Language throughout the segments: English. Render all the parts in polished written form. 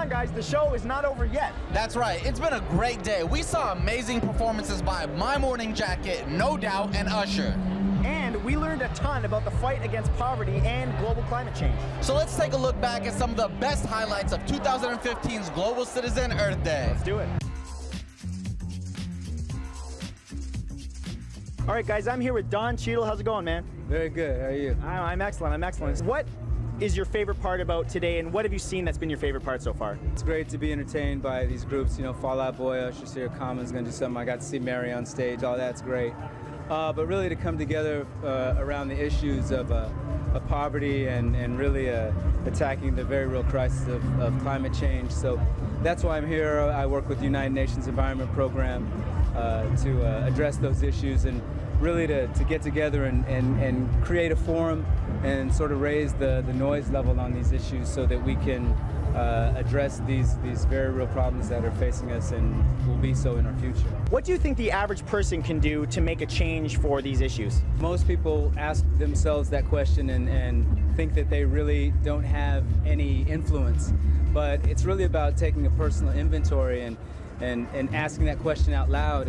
on, guys, the show is not over yet. That's right. It's been a great day. We saw amazing performances by My Morning Jacket, No Doubt, and Usher. And we learned a ton about the fight against poverty and global climate change. So let's take a look back at some of the best highlights of 2015's Global Citizen Earth Day. Let's do it. All right, guys, I'm here with Don Cheadle. How's it going, man? Very good. How are you? I'm excellent. I'm excellent. What is your favorite part about today, and what have you seen that's been your favorite part so far? It's great to be entertained by these groups. You know, Fall Out Boy, Usher and Common's going to do something. I got to see Mary on stage. All that's great. But really to come together around the issues of poverty and really attacking the very real crisis of climate change. So that's why I'm here. I work with the United Nations Environment Program to address those issues and really to get together and create a forum and sort of raise the noise level on these issues so that we can address these very real problems that are facing us and will be so in our future. What do you think the average person can do to make a change for these issues? Most people ask themselves that question and think that they really don't have any influence, but it's really about taking a personal inventory and asking that question out loud.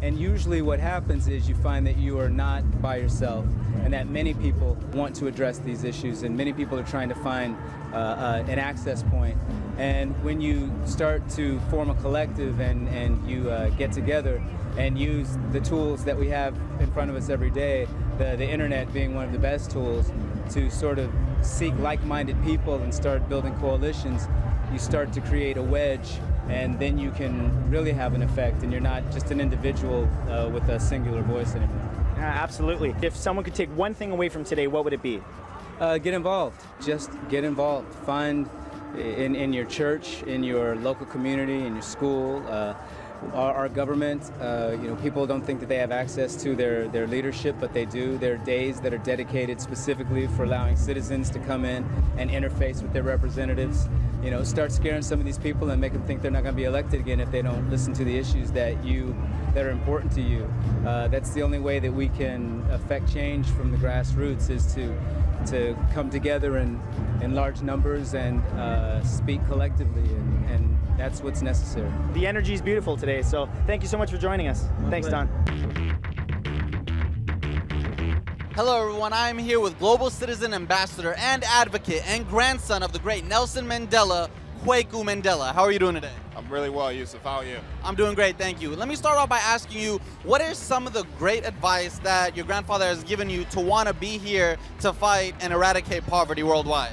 And usually what happens is you find that you are not by yourself and that many people want to address these issues and many people are trying to find an access point. And when you start to form a collective and you get together and use the tools that we have in front of us every day, the internet being one of the best tools, to sort of seek like-minded people and start building coalitions, you start to create a wedge, and then you can really have an effect, and you're not just an individual with a singular voice anymore. Yeah, absolutely. If someone could take one thing away from today, what would it be? Get involved. Just get involved. Find in your church, in your local community, in your school, our government. You know, people don't think that they have access to their leadership, but they do. There are days that are dedicated specifically for allowing citizens to come in and interface with their representatives. You know, start scaring some of these people and make them think they're not going to be elected again if they don't listen to the issues that are important to you. That's the only way that we can affect change from the grassroots, is to come together in large numbers and speak collectively, and that's what's necessary. The energy is beautiful today, so thank you so much for joining us. Thanks, Don. Hello everyone, I'm here with Global Citizen Ambassador and Advocate and grandson of the great Nelson Mandela, Kweku Mandela. How are you doing today? I'm really well, Yousef. How are you? I'm doing great, thank you. Let me start off by asking you, what is some of the great advice that your grandfather has given you to want to be here to fight and eradicate poverty worldwide?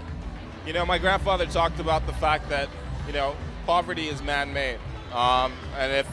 You know, my grandfather talked about the fact that, you know, poverty is man-made. And if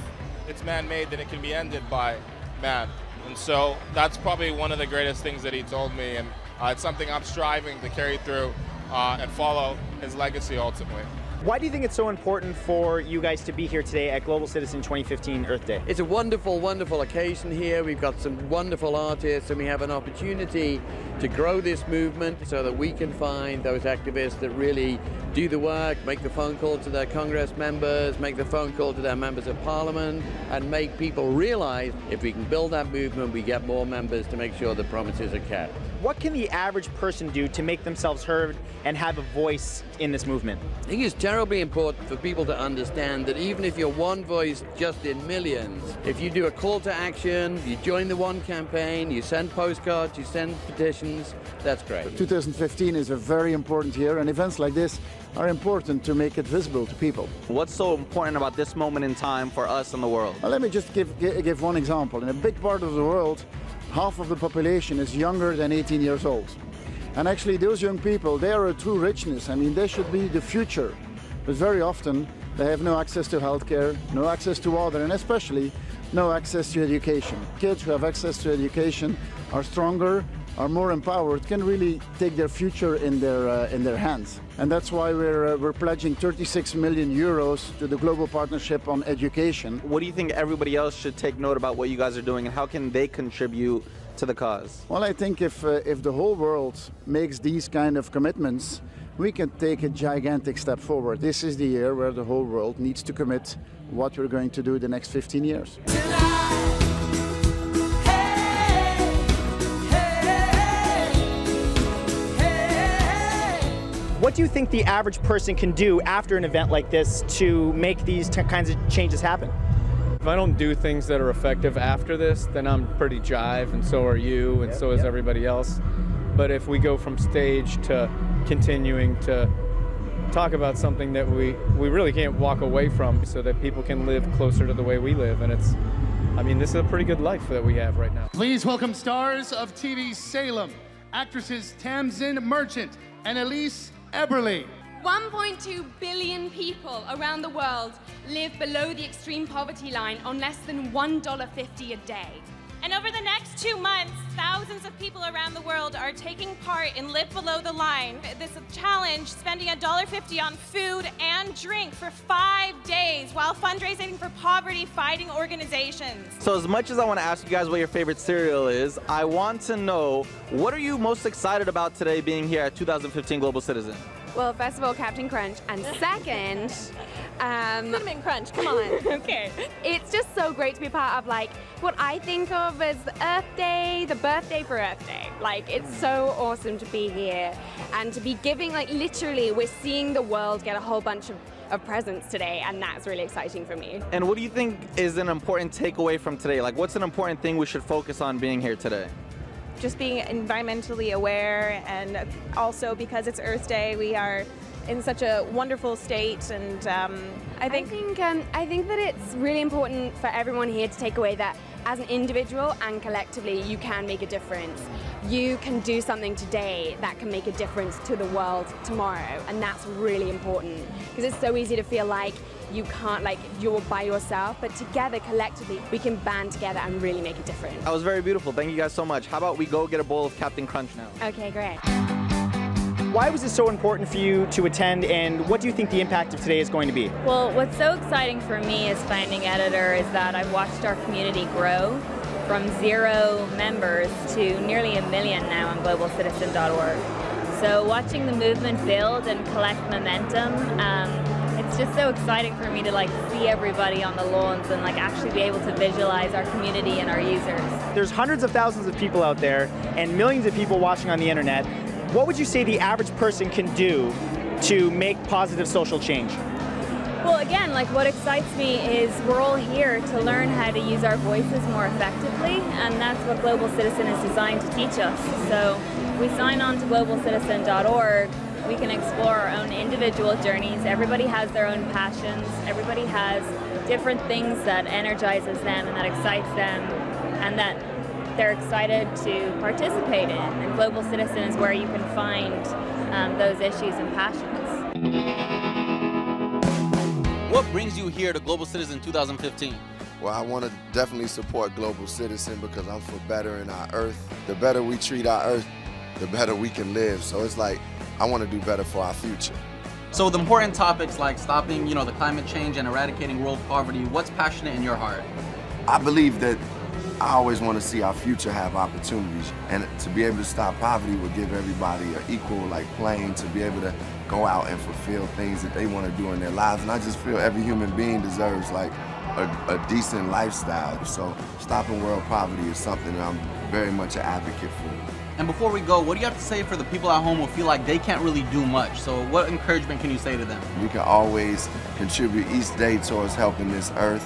it's man-made, then it can be ended by man. And so that's probably one of the greatest things that he told me, and it's something I'm striving to carry through and follow his legacy ultimately. Why do you think it's so important for you guys to be here today at Global Citizen 2015 Earth Day? It's a wonderful, wonderful occasion here. We've got some wonderful artists, and we have an opportunity to grow this movement so that we can find those activists that really do the work, make the phone call to their Congress members, make the phone call to their members of Parliament, and make people realize if we can build that movement, we get more members to make sure the promises are kept. What can the average person do to make themselves heard and have a voice in this movement? I think it's terribly important for people to understand that even if you're one voice just in millions, if you do a call to action, you join the One campaign, you send postcards, you send petitions, that's great. 2015 is a very important year, and events like this are important to make it visible to people. What's so important about this moment in time for us and the world? Well, let me just give one example. In a big part of the world, half of the population is younger than 18 years old. And actually those young people, they are a true richness. I mean, they should be the future. But very often, they have no access to healthcare, no access to water, and especially no access to education. Kids who have access to education are stronger, are more empowered, can really take their future in their hands. And that's why we're pledging 36 million euros to the Global Partnership on Education. What do you think everybody else should take note about what you guys are doing, and how can they contribute to the cause? Well, I think if the whole world makes these kind of commitments, we can take a gigantic step forward. This is the year where the whole world needs to commit what we're going to do the next 15 years. What do you think the average person can do after an event like this to make these kinds of changes happen? If I don't do things that are effective after this, then I'm pretty jive, and so are you, and so is everybody else. But if we go from stage to continuing to talk about something that we really can't walk away from so that people can live closer to the way we live, and it's, I mean, this is a pretty good life that we have right now. Please welcome stars of TV Salem, actresses Tamsin Merchant and Elise Eberly. 1.2 billion people around the world live below the extreme poverty line on less than $1.50 a day. And over the next 2 months, thousands of people around the world are taking part in Live Below the Line. This challenge, spending $1.50 on food and drink for 5 days while fundraising for poverty-fighting organizations. So as much as I want to ask you guys what your favorite cereal is, I want to know, what are you most excited about today being here at 2015 Global Citizen? Well, first of all, Captain Crunch, and second, Cinnamon Crunch, come on. Okay. It's just so great to be part of, like, what I think of as Earth Day, the birthday for Earth Day. Like, it's so awesome to be here and to be giving, like, literally, we're seeing the world get a whole bunch of presents today, and that's really exciting for me. And what do you think is an important takeaway from today? Like, what's an important thing we should focus on being here today? Just being environmentally aware, and also because it's Earth Day, we are in such a wonderful state, and I think that it's really important for everyone here to take away that as an individual and collectively, you can make a difference. You can do something today that can make a difference to the world tomorrow, and that's really important, because it's so easy to feel like you can't, like you're by yourself, but together, collectively, we can band together and really make a difference. That was very beautiful. Thank you guys so much. How about we go get a bowl of Captain Crunch now? Okay, great. Why was it so important for you to attend, and what do you think the impact of today is going to be? Well, what's so exciting for me as founding editor is that I've watched our community grow from 0 members to nearly 1 million now on globalcitizen.org. So watching the movement build and collect momentum, it's just so exciting for me to like see everybody on the lawns and like actually be able to visualize our community and our users. There's hundreds of thousands of people out there and millions of people watching on the internet. What would you say the average person can do to make positive social change? Well, again, like what excites me is we're all here to learn how to use our voices more effectively, and that's what Global Citizen is designed to teach us. So if we sign on to globalcitizen.org, we can explore our own individual journeys. Everybody has their own passions. Everybody has different things that energizes them and that excites them and that they're excited to participate in. And Global Citizen is where you can find those issues and passions. What brings you here to Global Citizen 2015? Well, I want to definitely support Global Citizen because I'm for bettering our Earth. The better we treat our Earth, the better we can live. So it's like, I want to do better for our future. So with important topics like stopping, the climate change and eradicating world poverty, what's passionate in your heart? I believe that I always want to see our future have opportunities, and to be able to stop poverty will give everybody an equal plane to be able to go out and fulfill things that they want to do in their lives. And I just feel every human being deserves a decent lifestyle. So stopping world poverty is something that I'm very much an advocate for. And before we go, what do you have to say for the people at home who feel like they can't really do much? So what encouragement can you say to them? We can always contribute each day towards helping this earth.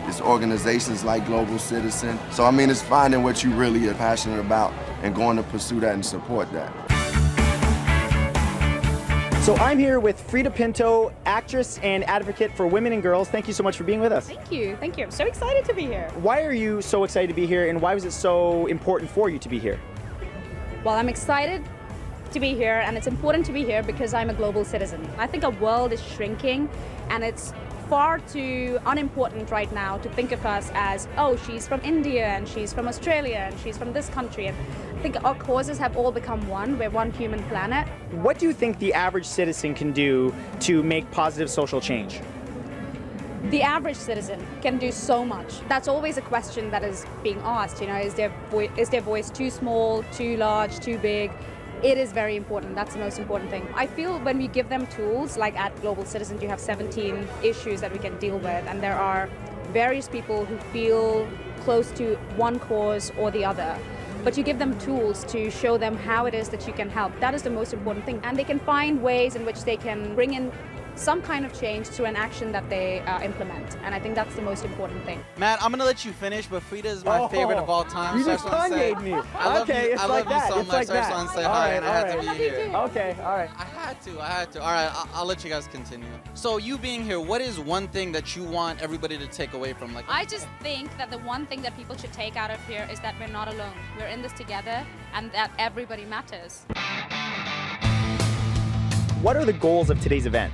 It's organizations like Global Citizen. So I mean, it's finding what you really are passionate about and going to pursue that and support that. So I'm here with Frieda Pinto, actress and advocate for women and girls. Thank you so much for being with us. Thank you. Thank you. I'm so excited to be here. Why are you so excited to be here, and why was it so important for you to be here? Well, I'm excited to be here, and it's important to be here because I'm a global citizen. I think our world is shrinking, and it's far too unimportant right now to think of us as, oh, she's from India, and she's from Australia, and she's from this country. And I think our causes have all become one. We're one human planet. What do you think the average citizen can do to make positive social change? The average citizen can do so much. That's always a question that is being asked. Is their voice too small, too large, too big? It is very important. That's the most important thing. I feel when we give them tools, like at Global Citizen, you have 17 issues that we can deal with, and there are various people who feel close to one cause or the other. but you give them tools to show them how it is that you can help. That is the most important thing. And they can find ways in which they can bring in some kind of change through an action that they implement. And I think that's the most important thing. Matt, I'm going to let you finish, but Frieda is my favorite of all time. You just Kanye'd me. Okay, it's like that. I love you so much. I just want to say hi, and I had to be here. Okay, all right. I had to. All right, I'll let you guys continue. So you being here, what is one thing that you want everybody to take away from? Like, I just think that the one thing that people should take out of here is that we're not alone. We're in this together, and that everybody matters. What are the goals of today's event?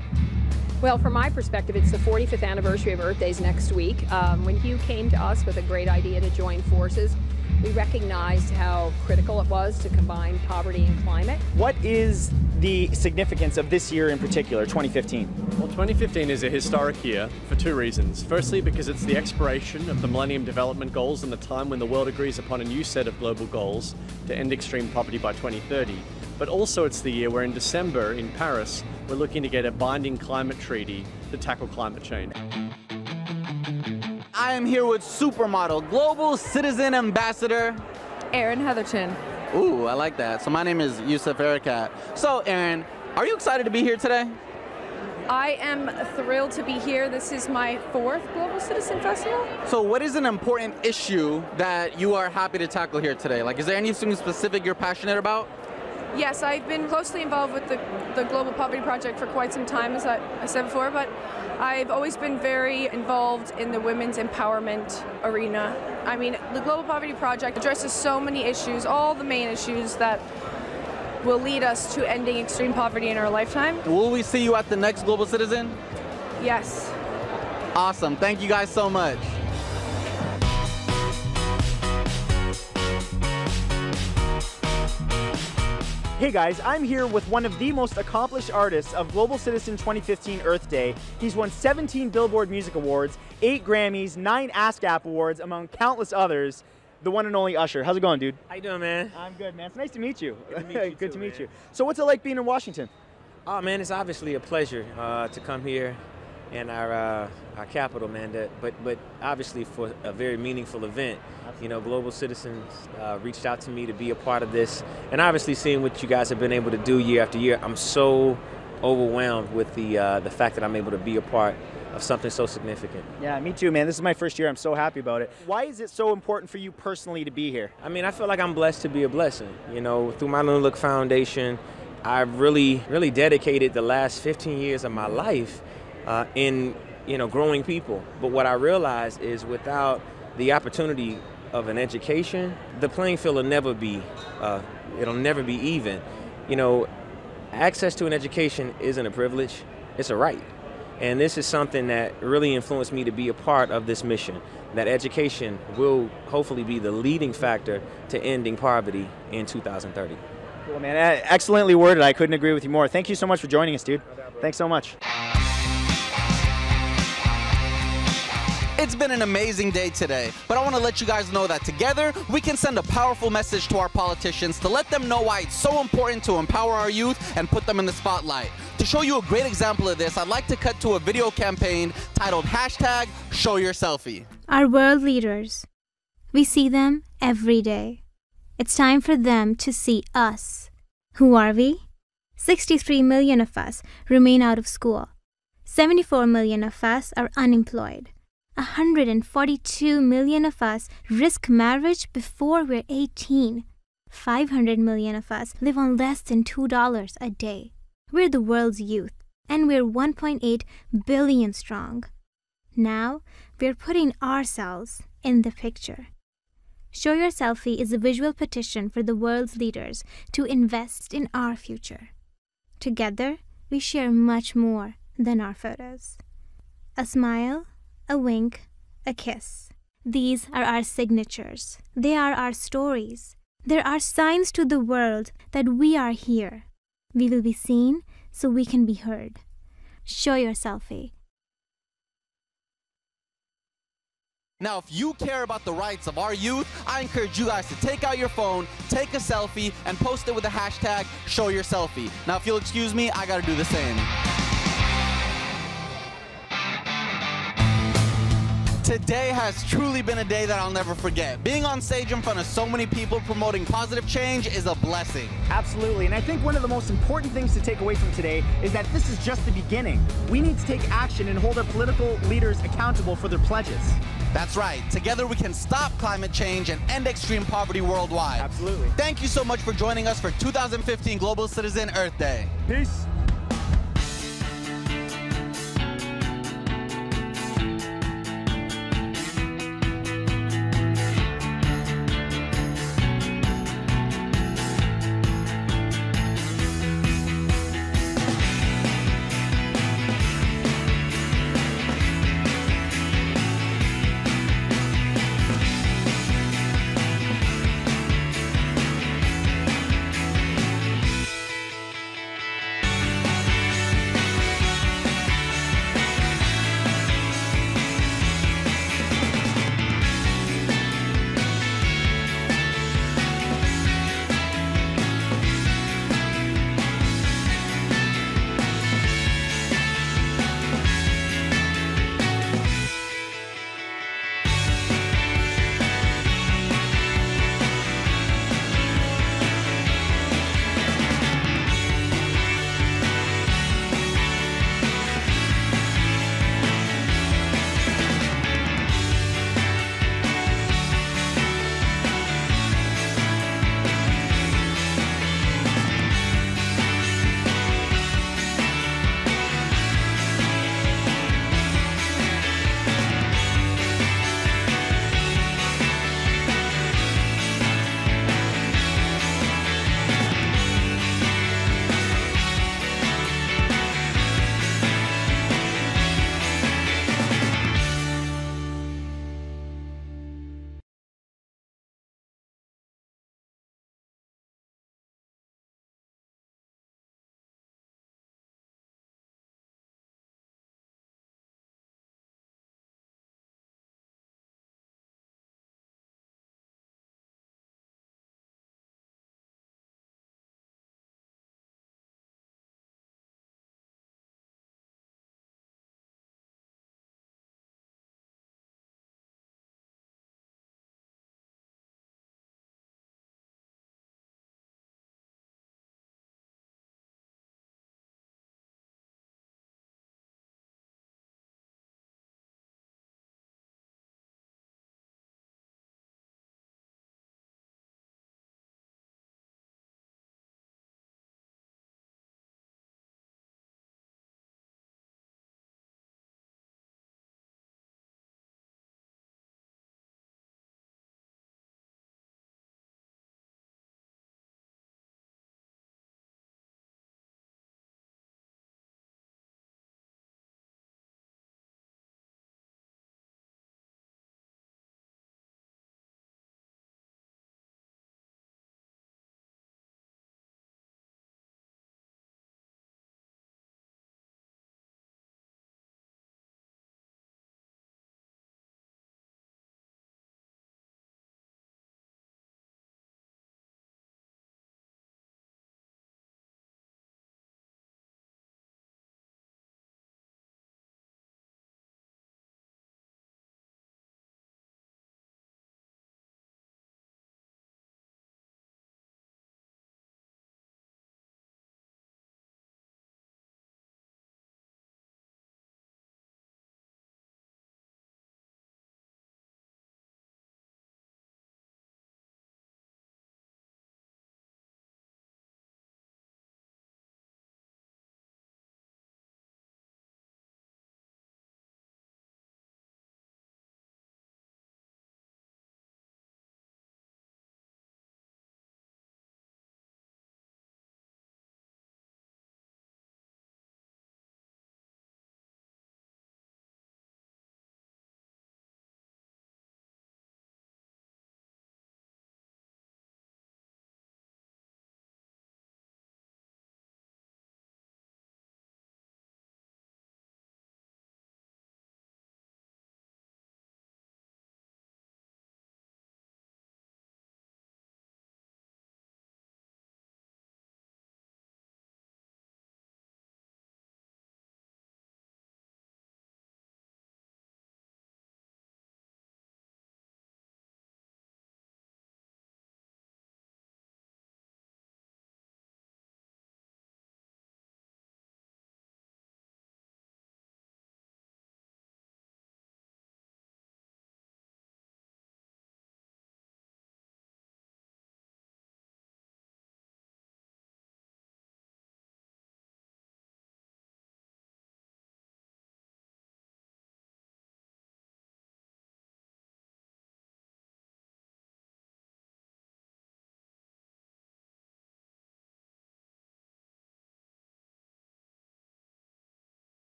Well, from my perspective, it's the 45th anniversary of Earth Days next week. When Hugh came to us with a great idea to join forces, we recognized how critical it was to combine poverty and climate. What is the significance of this year in particular, 2015? Well, 2015 is a historic year for two reasons. Firstly, because it's the expiration of the Millennium Development Goals and the time when the world agrees upon a new set of global goals to end extreme poverty by 2030. But also it's the year where in December in Paris, we're looking to get a binding climate treaty to tackle climate change. I am here with supermodel, global citizen ambassador, ERIN Heatherton. Ooh, I like that. So my name is Yousef Erakat. So ERIN, are you excited to be here today? I am thrilled to be here. This is my 4th Global Citizen Festival. So what is an important issue that you are happy to tackle here today? Like, is there anything specific you're passionate about? Yes, I've been closely involved with the Global Poverty Project for quite some time, as I said before, but I've always been very involved in the women's empowerment arena. I mean, the Global Poverty Project addresses so many issues, all the main issues that will lead us to ending extreme poverty in our lifetime. Will we see you at the next Global Citizen? Yes. Awesome. Thank you guys so much. Hey guys, I'm here with one of the most accomplished artists of Global Citizen 2015 Earth Day. He's won 17 Billboard Music Awards, 8 Grammys, 9 ASCAP Awards, among countless others. The one and only Usher. How's it going, dude? How you doing, man? I'm good, man. It's nice to meet you. Good to meet man. you. So what's it like being in Washington? Oh, man, it's obviously a pleasure to come here in our capital, man. But obviously for a very meaningful event. You know, Global Citizens reached out to me to be a part of this, and obviously seeing what you guys have been able to do year after year, I'm so overwhelmed with the fact that I'm able to be a part of something so significant. Yeah, me too, man. This is my first year. I'm so happy about it. Why is it so important for you personally to be here? I mean, I feel like I'm blessed to be a blessing. You know, through my Little Look Foundation, I've really dedicated the last 15 years of my life in, you know, growing people. But what I realized is without the opportunity of an education, the playing field will never be, it'll never be even. You know, access to an education isn't a privilege, it's a right. And this is something that really influenced me to be a part of this mission, that education will hopefully be the leading factor to ending poverty in 2030. Cool, man. Excellently worded. I couldn't agree with you more. Thank you so much for joining us, dude. Thanks so much. It's been an amazing day today, but I want to let you guys know that together we can send a powerful message to our politicians to let them know why it's so important to empower our youth and put them in the spotlight. To show you a great example of this, I'd like to cut to a video campaign titled #ShowYourSelfie. Our world leaders. We see them every day. It's time for them to see us. Who are we? 63 million of us remain out of school. 74 million of us are unemployed. 142 million of us risk marriage before we're 18. 500 million of us live on less than $2 a day. We're the world's youth, and we're 1.8 billion strong. Now, we're putting ourselves in the picture. Show Your Selfie is a visual petition for the world's leaders to invest in our future. Together, we share much more than our photos. A smile, a wink, a kiss. These are our signatures. They are our stories. There are signs to the world that we are here. We will be seen so we can be heard. Show Your Selfie. Now, if you care about the rights of our youth, I encourage you guys to take out your phone, take a selfie, and post it with the hashtag #ShowYourSelfie. Now, if you'll excuse me, I gotta do the same. Today has truly been a day that I'll never forget. Being on stage in front of so many people promoting positive change is a blessing. Absolutely, and I think one of the most important things to take away from today is that this is just the beginning. We need to take action and hold our political leaders accountable for their pledges. That's right. Together we can stop climate change and end extreme poverty worldwide. Absolutely. Thank you so much for joining us for 2015 Global Citizen Earth Day. Peace.